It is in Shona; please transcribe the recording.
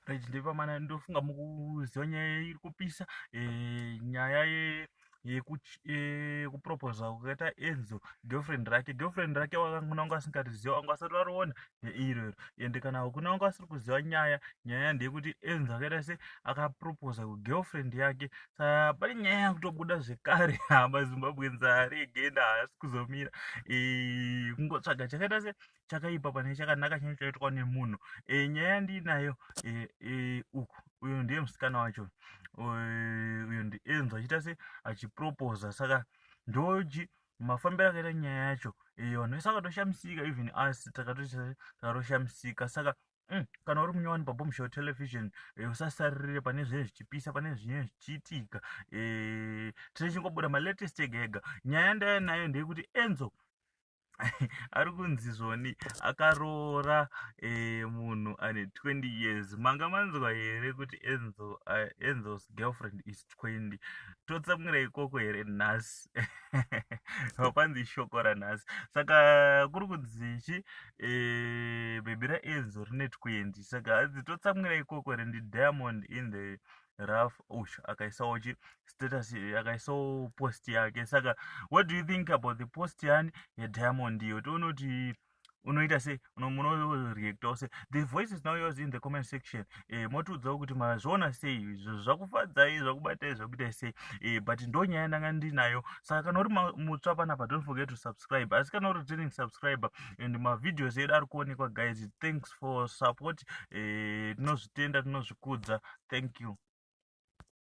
Right, ndipamana ndofunga mukuziva nyaya iri kupisa nyaya yekuproposa kwakaita Enzo girlfriend rake wakangona wanga asingariziva wanga asati wariona iroro ende kana kuna wanga asiri kuziva nyaya ndeyekuti Enzo akaita se akaproposa kugirlfriend yake saka pane nyaya yakutobuda zvekare mazimbabwe nzarege ende haasi kuzomira kungotsvaga chakaita se chakaipa pane chakanaka chinenge chaitwa nemunhu nyaya yandinayo uku uyu ndiye musikana wacho uyu ndienzo achiita se achiproposa saka ndoji mafambiro akaita nyaya yacho vanhu vese vakatoshamisika even asi takatoshamisika saka kana uri munyowani pabom show television usasaririre pane zvinenge zvichipisa pane zvinenge zvichiitika tichichingobuda malatest ega ega nyaya yandaya nayo ndeyekuti Enzo ari kunzi zvoni akaroora munhu ane 20 years manga manzwa here kuti Enzo's girlfriend is 20 totsamwira ikoko here nhasi vapanzi shoko ranhasi saka kuri kunzichi bhebi raEnzo rine 20 saka hanzi totsamwira ikoko here ndiDiamond in the rough akaisawo status akaisawo post yake saka what do you think about the post yani yeDiamond iyo toona kuti unoita sei munoreactawo sei the voice is now yours in the comment section motiudzawo kuti mazviona sei zvakufadzai zvakubatai zvakuitai sei but ndo nyaya ndanga ndinayo saka kana uri mutsva panapa don't forget to subscribe asi kana uri returning subscriber and mavideos edu ari kuonekwa guys thanks for support tinozvitenda tinozvikudza thank you.